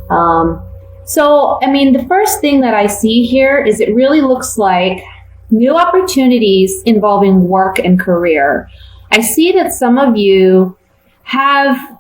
So, I mean, the first thing that I see here is it really looks like new opportunities involving work and career. I see that some of you have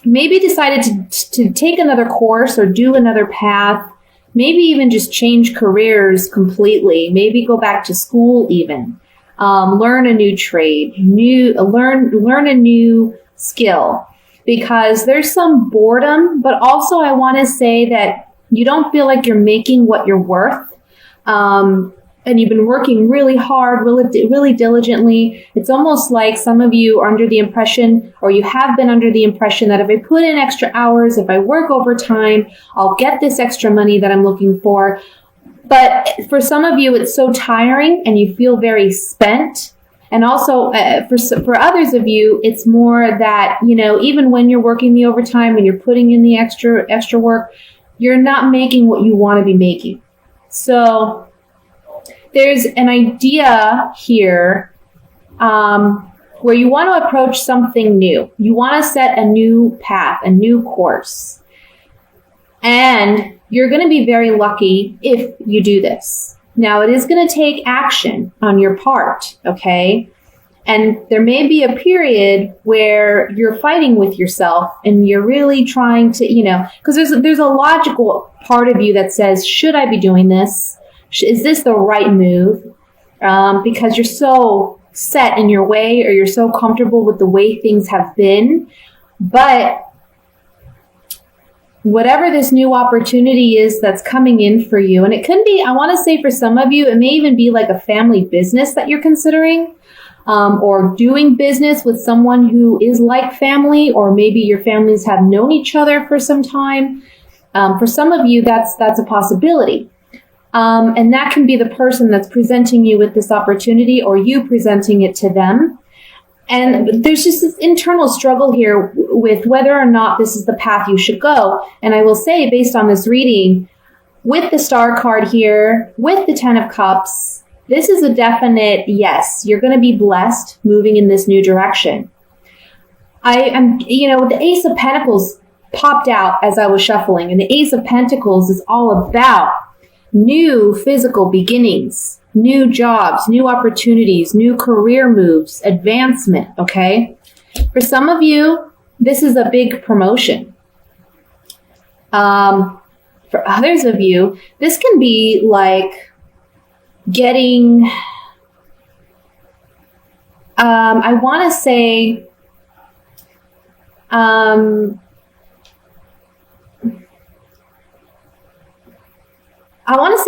maybe decided to take another course or do another path, maybe even just change careers completely, maybe go back to school even, learn a new trade, learn a new skill, because there's some boredom, but also I want to say that you don't feel like you're making what you're worth. And you've been working really hard, really diligently. It's almost like some of you are under the impression, or you have been under the impression, that if I put in extra hours, if I work overtime, I'll get this extra money that I'm looking for. But for some of you, it's so tiring and you feel very spent. And also for others of you, it's more that, you know, even when you're working the overtime and you're putting in the extra work, you're not making what you want to be making. So there's an idea here where you want to approach something new. You want to set a new path, a new course. And you're going to be very lucky if you do this. Now, it is going to take action on your part, okay? And there may be a period where you're fighting with yourself and you're really trying to, you know, because there's a logical part of you that says, should I be doing this? Is this the right move? Because you're so set in your way, or you're so comfortable with the way things have been. But whatever this new opportunity is that's coming in for you, and it could be, I want to say for some of you, it may even be like a family business that you're considering, or doing business with someone who is like family, or maybe your families have known each other for some time. For some of you, that's a possibility. And that can be the person that's presenting you with this opportunity, or you presenting it to them. And there's just this internal struggle here with whether or not this is the path you should go. And I will say, based on this reading, with the Star card here, with the Ten of Cups, this is a definite yes. You're going to be blessed moving in this new direction. The Ace of Pentacles popped out as I was shuffling, and the Ace of Pentacles is all about new physical beginnings, new jobs, new opportunities, new career moves, advancement, okay? For some of you, this is a big promotion. For others of you, this can be like getting, I want to say,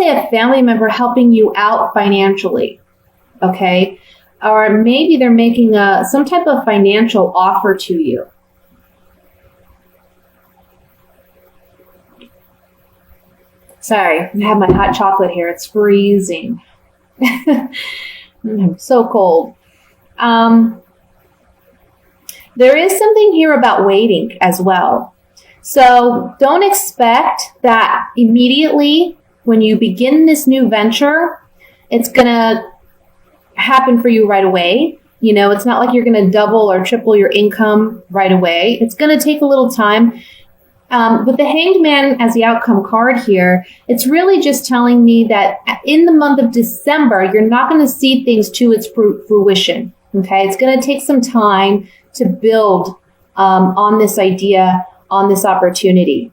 a family member helping you out financially, okay? Or maybe they're making some type of financial offer to you. Sorry, I have my hot chocolate here. It's freezing. I'm so cold. There is something here about waiting as well. So don't expect that immediately when you begin this new venture, it's going to happen for you right away. You know, it's not like you're going to double or triple your income right away. It's going to take a little time. With the Hanged Man as the outcome card here, it's really just telling me that in the month of December, you're not going to see things to its fruition. Okay, it's going to take some time to build on this idea, on this opportunity.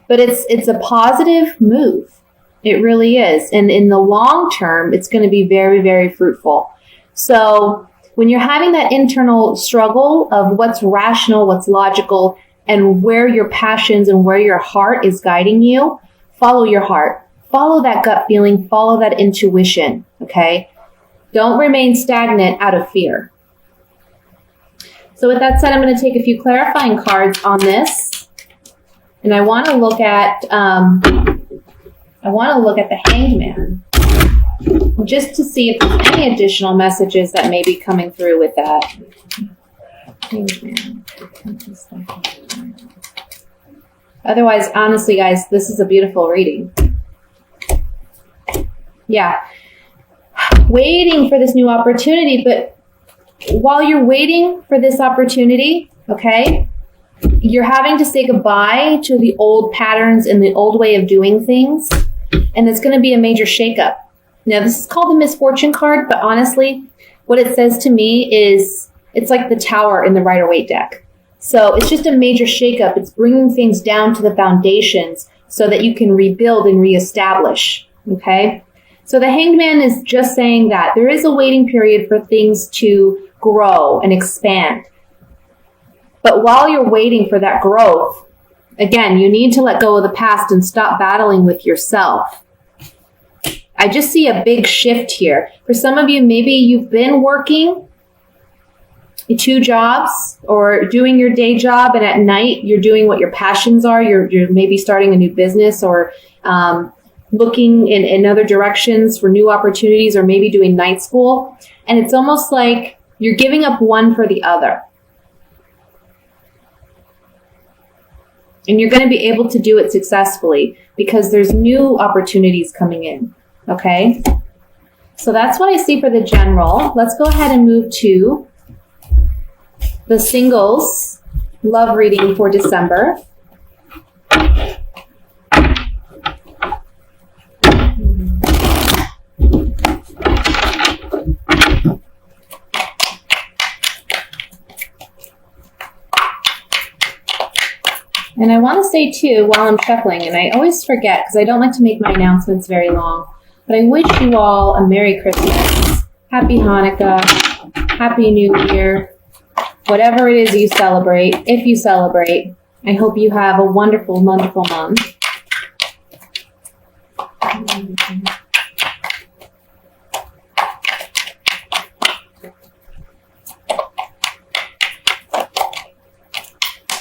But it's a positive move. It really is. And in the long term, it's going to be very, very fruitful. So when you're having that internal struggle of what's rational, what's logical, and where your passions and where your heart is guiding you, follow your heart. Follow that gut feeling. Follow that intuition. Okay? Don't remain stagnant out of fear. So with that said, I'm going to take a few clarifying cards on this. And I want to look at the Hanged Man, just to see if there's any additional messages that may be coming through with that. Hanged Man. Otherwise, honestly, guys, this is a beautiful reading. Yeah. Waiting for this new opportunity, but while you're waiting for this opportunity, okay, you're having to say goodbye to the old patterns and the old way of doing things. And it's going to be a major shakeup. Now, this is called the misfortune card, but honestly, what it says to me is it's like the tower in the Rider-Waite deck. So it's just a major shakeup. It's bringing things down to the foundations so that you can rebuild and reestablish. Okay? So the Hanged Man is just saying that there is a waiting period for things to grow and expand. But while you're waiting for that growth, again, you need to let go of the past and stop battling with yourself. I just see a big shift here. For some of you, maybe you've been working 2 jobs or doing your day job, and at night you're doing what your passions are. You're maybe starting a new business or looking in other directions for new opportunities, or maybe doing night school. And it's almost like you're giving up one for the other. And you're going to be able to do it successfully because there's new opportunities coming in. Okay? So that's what I see for the general. Let's go ahead and move to the singles love reading for December. And I want to say too, while I'm shuffling, and I always forget because I don't like to make my announcements very long, but I wish you all a Merry Christmas, Happy Hanukkah, Happy New Year, whatever it is you celebrate. If you celebrate, I hope you have a wonderful, wonderful month. All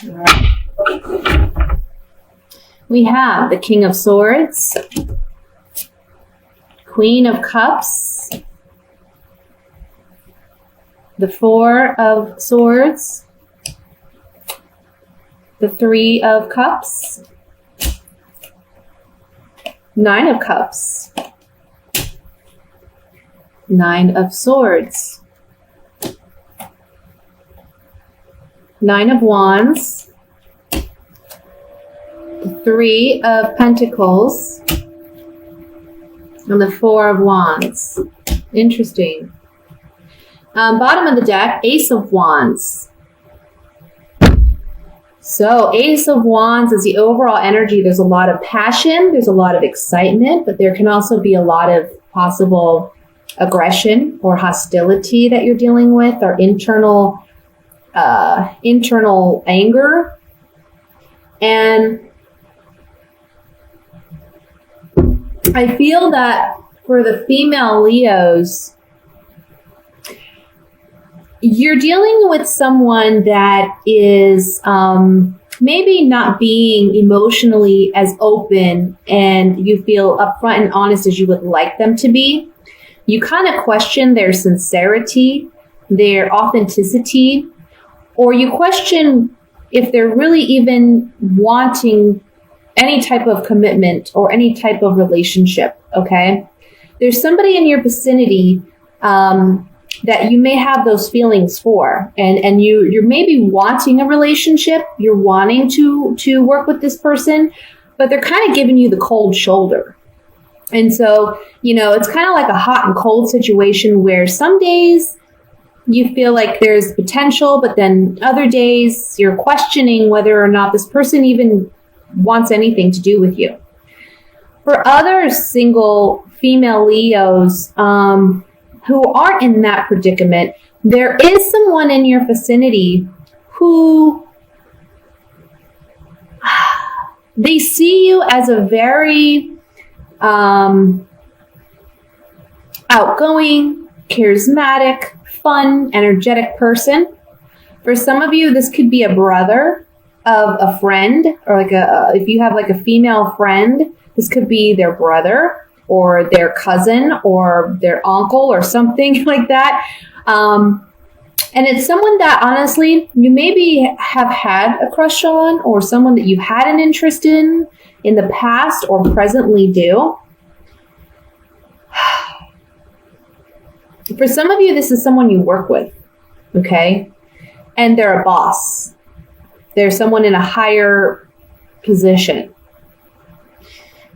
right. We have the King of Swords, Queen of Cups, the 4 of Swords, the 3 of Cups, 9 of Cups, 9 of Swords, 9 of Wands, the 3 of Pentacles, and the 4 of Wands. Interesting. Bottom of the deck, Ace of Wands. So Ace of Wands is the overall energy. There's a lot of passion. There's a lot of excitement, but there can also be a lot of possible aggression or hostility that you're dealing with, or internal anger. And I feel that for the female Leos, you're dealing with someone that is maybe not being emotionally as open and you feel upfront and honest as you would like them to be. You kind of question their sincerity, their authenticity, or you question if they're really even wanting any type of commitment or any type of relationship, okay? There's somebody in your vicinity that you may have those feelings for, and you're maybe wanting a relationship, you're wanting to work with this person, but they're kind of giving you the cold shoulder. And so, it's kind of like a hot and cold situation where some days you feel like there's potential, but then other days you're questioning whether or not this person even wants anything to do with you. For other single female Leos who aren't in that predicament, there is someone in your vicinity who they see you as a very outgoing, charismatic, fun, energetic person. For some of you, this could be a brother of a friend, or if you have like a female friend, this could be their brother or their cousin or their uncle or something like that. And it's someone that honestly you maybe have had a crush on, or someone that you've had an interest in the past or presently do. For some of you, this is someone you work with, okay? And they're a boss. There's someone in a higher position.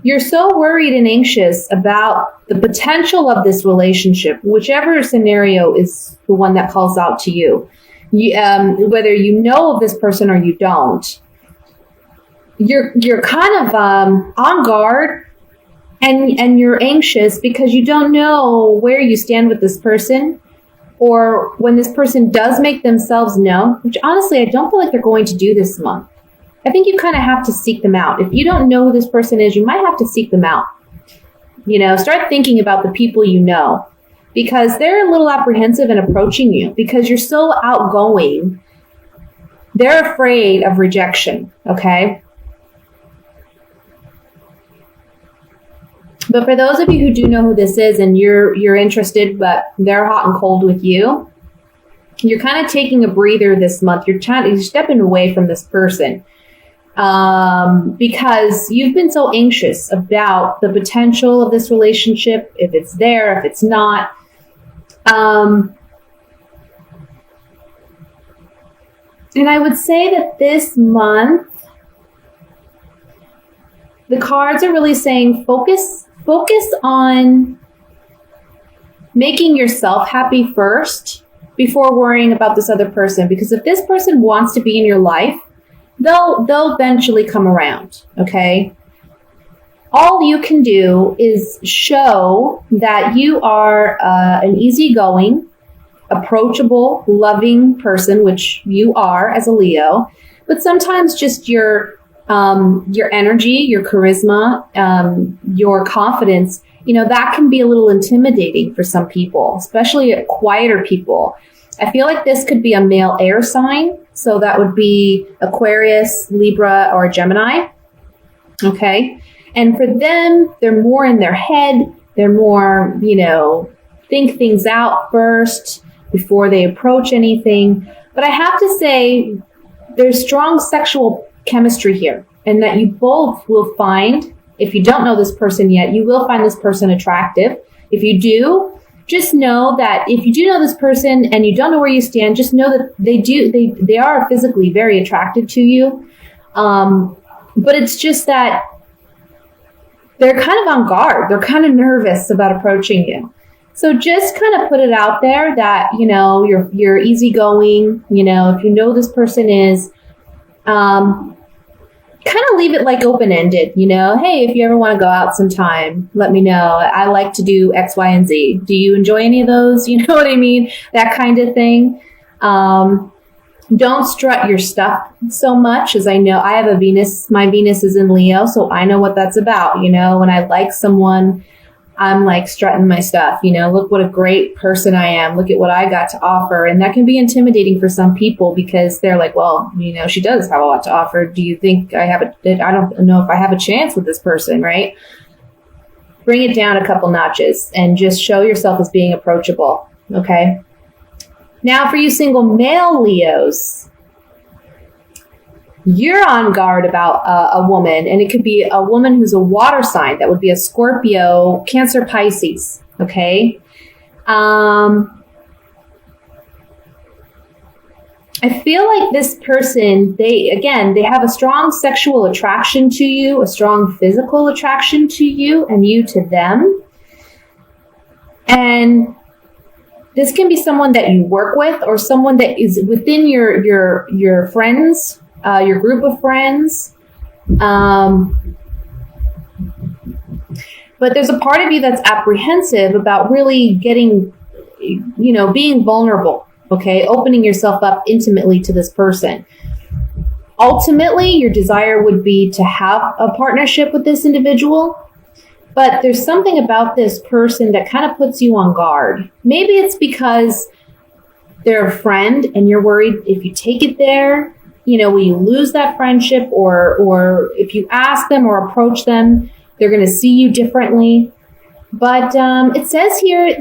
You're so worried and anxious about the potential of this relationship, whichever scenario is the one that calls out to you. Whether you know of this person or you don't, you're kind of on guard, and you're anxious because you don't know where you stand with this person, or when this person does make themselves known, which honestly I don't feel like they're going to do this month. I think you kind of have to seek them out. If you don't know who this person is, you might have to seek them out. Start thinking about the people you know, because they're a little apprehensive in approaching you because you're so outgoing. They're afraid of rejection, okay? But for those of you who do know who this is and you're interested, but they're hot and cold with you, you're kind of taking a breather this month. You're stepping away from this person. Because you've been so anxious about the potential of this relationship, if it's there, if it's not. And I would say that this month, the cards are really saying focus on making yourself happy first before worrying about this other person. Because if this person wants to be in your life, they'll eventually come around, okay? All you can do is show that you are an easygoing, approachable, loving person, which you are as a Leo. But sometimes just your energy, your charisma, your confidence, that can be a little intimidating for some people, especially quieter people. I feel like this could be a male air sign. So that would be Aquarius, Libra, or Gemini. Okay. And for them, they're more in their head. They're more, think things out first before they approach anything. But I have to say, there's strong sexual chemistry here, and that you both will find, if you don't know this person yet, you will find this person attractive. If you do, just know that if you do know this person and you don't know where you stand, just know that they are physically very attracted to you. But it's just that they're kind of on guard. They're kind of nervous about approaching you. So just kind of put it out there that, you're easygoing, if you know this person is, kind of leave it like open-ended, hey, if you ever want to go out sometime, let me know. I like to do X, Y, and Z. Do you enjoy any of those? You know what I mean? That kind of thing. Don't strut your stuff so much, as I know I have a Venus. My Venus is in Leo, so I know what that's about. When I like someone, I'm like strutting my stuff, look what a great person I am. Look at what I got to offer. And that can be intimidating for some people because they're like, well, she does have a lot to offer. Do you think I don't know if I have a chance with this person, right? Bring it down a couple notches and just show yourself as being approachable. Okay. Now for you single male Leos, you're on guard about a woman, and it could be a woman who's a water sign. That would be a Scorpio, Cancer, Pisces. Okay. I feel like this person, they have a strong sexual attraction to you, a strong physical attraction to you, and you to them. And this can be someone that you work with, or someone that is within your friends, your group of friends. But there's a part of you that's apprehensive about really getting, being vulnerable, okay? Opening yourself up intimately to this person. Ultimately, your desire would be to have a partnership with this individual, but there's something about this person that kind of puts you on guard. Maybe it's because they're a friend and you're worried if you take it there, will you lose that friendship, or if you ask them or approach them, they're going to see you differently. But it says here,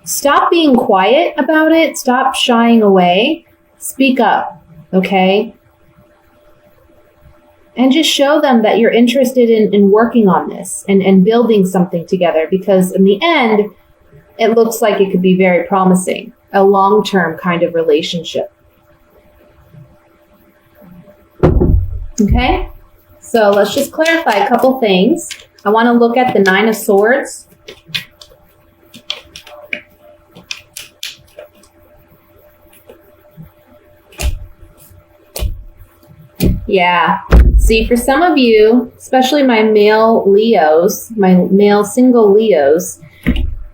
stop being quiet about it. Stop shying away. Speak up, okay? And just show them that you're interested in working on this and building something together, because in the end, it looks like it could be very promising. A long-term kind of relationship. Okay, so let's just clarify a couple things. I want to look at the Nine of Swords. Yeah. See, for some of you, especially my male Leos, my male single Leos,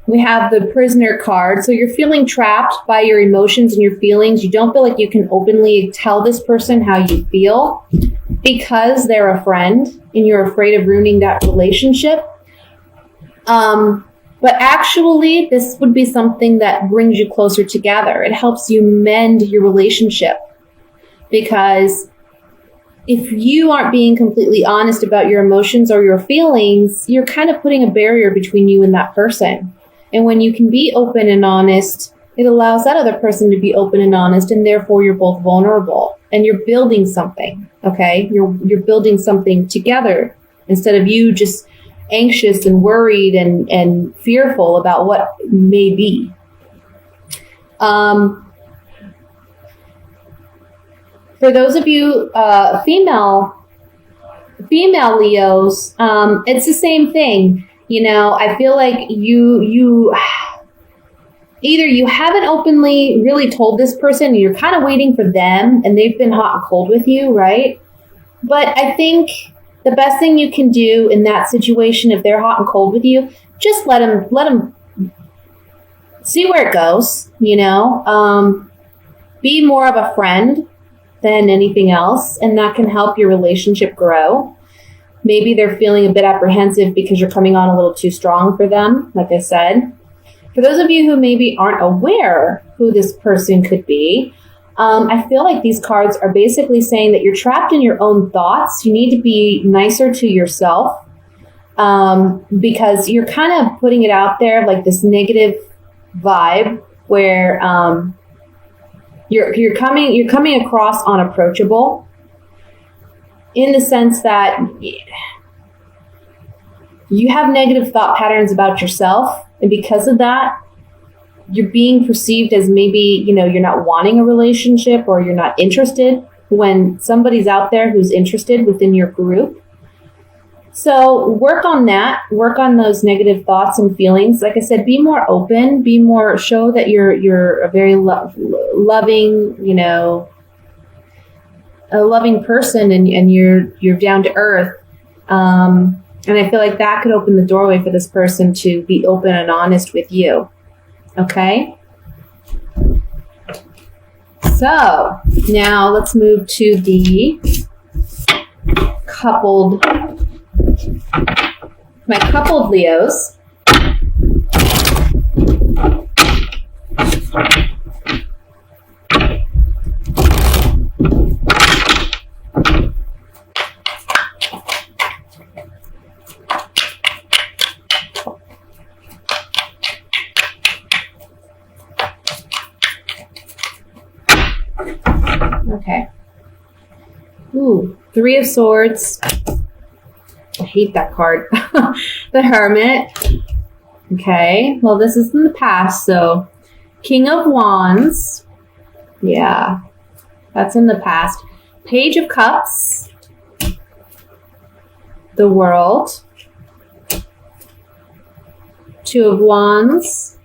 we have the Prisoner card. So you're feeling trapped by your emotions and your feelings. You don't feel like you can openly tell this person how you feel because they're a friend and you're afraid of ruining that relationship. But actually, this would be something that brings you closer together. It helps you mend your relationship because if you aren't being completely honest about your emotions or your feelings, you're kind of putting a barrier between you and that person. And when you can be open and honest, it allows that other person to be open and honest, and therefore you're both vulnerable and you're building something, okay? You're building something together instead of you just anxious and worried and fearful about what may be. For those of you female Leos, it's the same thing. You know, I feel like you either you haven't openly really told this person, and you're kind of waiting for them, and they've been hot and cold with you, right? But I think the best thing you can do in that situation, if they're hot and cold with you, just let them see where it goes. You know, be more of a friend than anything else, and that can help your relationship grow. Maybe they're feeling a bit apprehensive because you're coming on a little too strong for them, like I said. For those of you who maybe aren't aware who this person could be, I feel like these cards are basically saying that you're trapped in your own thoughts. You need to be nicer to yourself because you're kind of putting it out there like this negative vibe where you're coming across unapproachable in the sense that you have negative thought patterns about yourself, and because of that, you're being perceived as maybe, you know, you're not wanting a relationship or you're not interested when somebody's out there who's interested within your group. So work on that, work on those negative thoughts and feelings. Like I said, be more open, show that you're a very loving, you know, a loving person, and you're down to earth. And I feel like that could open the doorway for this person to be open and honest with you. Okay? So now let's move to the my coupled Leos. Okay. Ooh, Three of Swords. I hate that card. The Hermit. Okay. Well, this is in the past, so King of Wands. Yeah. That's in the past. Page of Cups. The World. Two of Wands.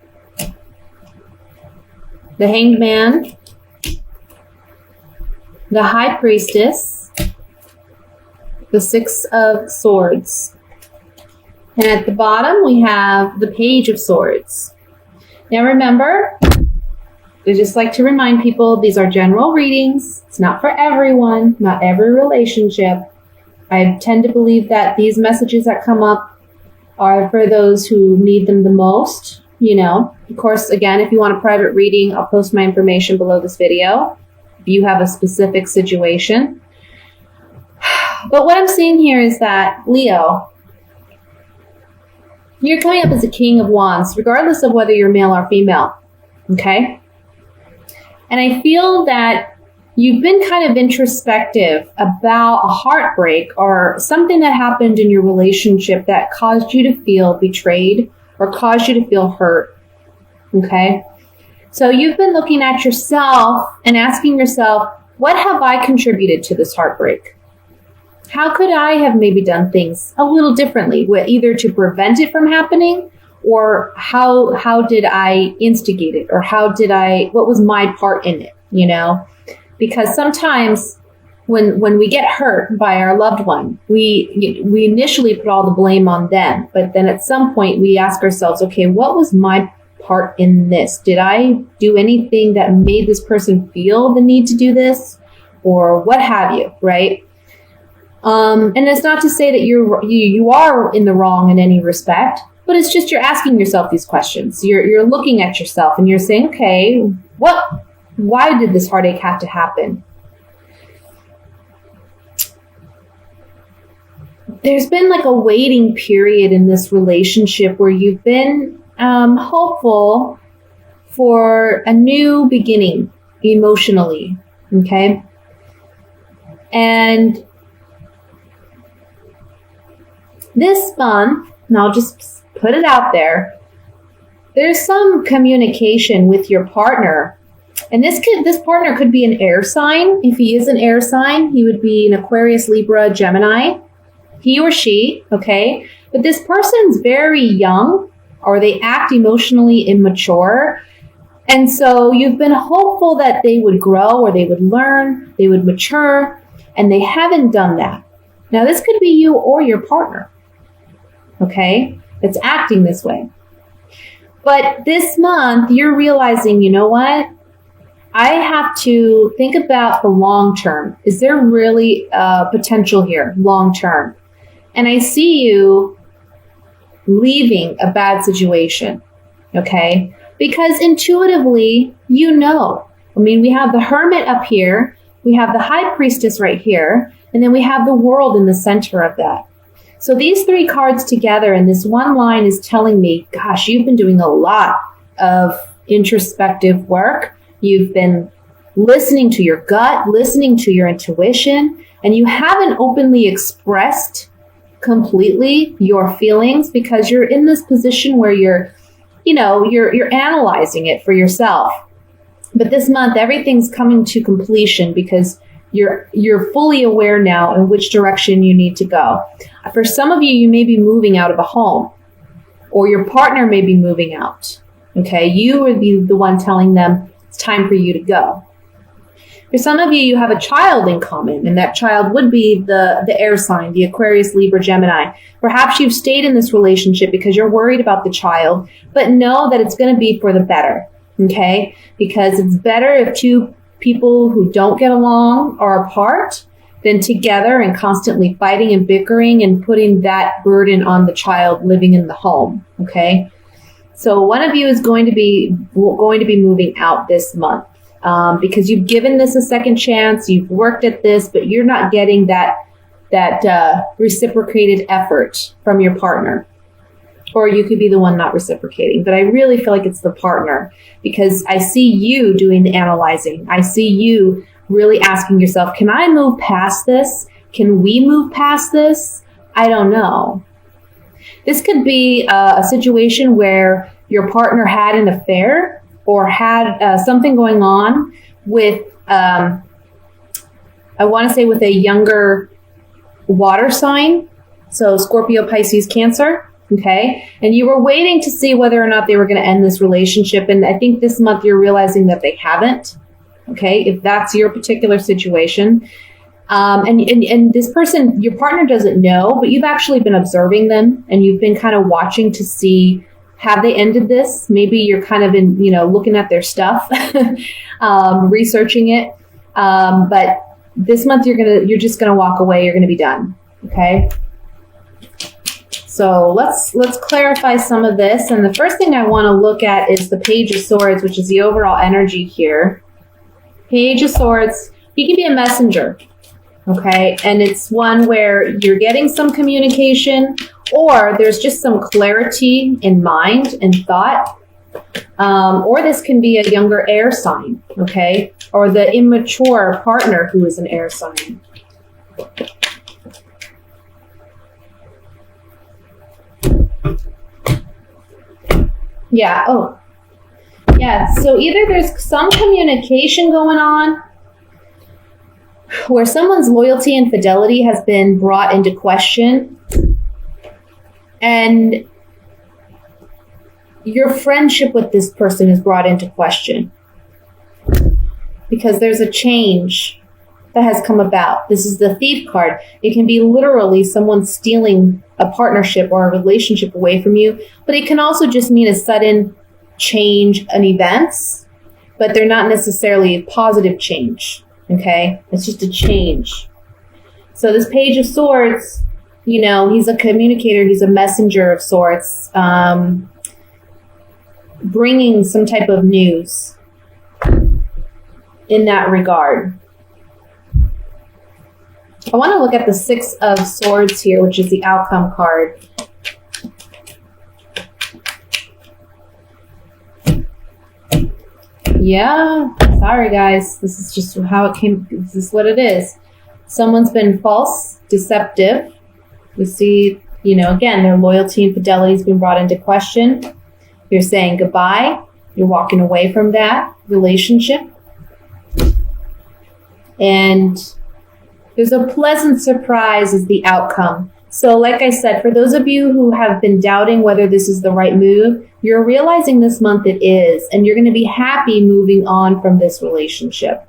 The Hanged Man. The High Priestess, the Six of Swords. And at the bottom, we have the Page of Swords. Now remember, I just like to remind people, these are general readings. It's not for everyone, not every relationship. I tend to believe that these messages that come up are for those who need them the most. You know, of course, again, if you want a private reading, I'll post my information below this video if you have a specific situation. But what I'm seeing here is that, Leo, you're coming up as a King of Wands, regardless of whether you're male or female, okay? And I feel that you've been kind of introspective about a heartbreak or something that happened in your relationship that caused you to feel betrayed or caused you to feel hurt, okay? So you've been looking at yourself and asking yourself, what have I contributed to this heartbreak? how could I have maybe done things a little differently, either to prevent it from happening, or how did I instigate it, or what was my part in it, Because sometimes when we get hurt by our loved one, we initially put all the blame on them, but then at some point we ask ourselves, okay, what was my part in this? Did I do anything that made this person feel the need to do this, or what have you, right? And it's not to say that you are in the wrong in any respect, but it's just you're asking yourself these questions. You're looking at yourself and you're saying, okay, why did this heartache have to happen? There's been like a waiting period in this relationship where you've been hopeful for a new beginning emotionally, okay? And this month, and I'll just put it out there, there's some communication with your partner. And this partner could be an air sign. If he is an air sign, he would be an Aquarius, Libra, Gemini. He or she, okay? But this person's very young, or they act emotionally immature. And so you've been hopeful that they would grow, or they would learn, they would mature, and they haven't done that. Now, this could be you or your partner, okay? That's acting this way. But this month, you're realizing, you know what? I have to think about the long term. Is there really potential here, long term? And I see you leaving a bad situation, okay? Because intuitively, you know. I mean, we have the Hermit up here, we have the High Priestess right here, and then we have the World in the center of that. So these three cards together and this one line is telling me, gosh, you've been doing a lot of introspective work. You've been listening to your gut, listening to your intuition, and you haven't openly expressed completely your feelings because you're in this position where you're analyzing it for yourself. But this month, everything's coming to completion because you're fully aware now in which direction you need to go. For some of you, you may be moving out of a home, or your partner may be moving out. Okay, you would be the one telling them it's time for you to go. For some of you, you have a child in common, and that child would be the air sign, the Aquarius, Libra, Gemini. Perhaps you've stayed in this relationship because you're worried about the child, but know that it's going to be for the better, okay? Because it's better if two people who don't get along are apart than together and constantly fighting and bickering and putting that burden on the child living in the home, okay? So one of you is going to be moving out this month. Because you've given this a second chance, you've worked at this, but you're not getting that reciprocated effort from your partner. Or you could be the one not reciprocating. But I really feel like it's the partner because I see you doing the analyzing. I see you really asking yourself, can I move past this? Can we move past this? I don't know. This could be a situation where your partner had an affair or had something going on with, I want to say with a younger water sign. So Scorpio, Pisces, Cancer. Okay. And you were waiting to see whether or not they were going to end this relationship. And I think this month you're realizing that they haven't. Okay. If that's your particular situation. And this person, your partner doesn't know, but you've actually been observing them and you've been kind of watching to see, have they ended this? Maybe you're kind of in, looking at their stuff, researching it. But this month you're just gonna walk away. You're gonna be done. Okay. So let's clarify some of this. And the first thing I want to look at is the Page of Swords, which is the overall energy here. Page of Swords. He can be a messenger. Okay. And it's one where you're getting some communication, or there's just some clarity in mind and thought. Or this can be a younger air sign, okay? Or the immature partner who is an air sign. Yeah, oh. Yeah, so either there's some communication going on, where someone's loyalty and fidelity has been brought into question, and your friendship with this person is brought into question because there's a change that has come about. This is the Thief card. It can be literally someone stealing a partnership or a relationship away from you, but it can also just mean a sudden change in events, but they're not necessarily a positive change. Okay? It's just a change. So this Page of Swords, you know, he's a communicator. He's a messenger of sorts, bringing some type of news in that regard. I want to look at the Six of Swords here, which is the outcome card. Yeah, sorry guys. This is just how it came. This is what it is. Someone's been false, deceptive. We see, you know, again, their loyalty and fidelity has been brought into question. You're saying goodbye. You're walking away from that relationship. And there's a pleasant surprise as the outcome. So like I said, for those of you who have been doubting whether this is the right move, you're realizing this month it is, and you're going to be happy moving on from this relationship.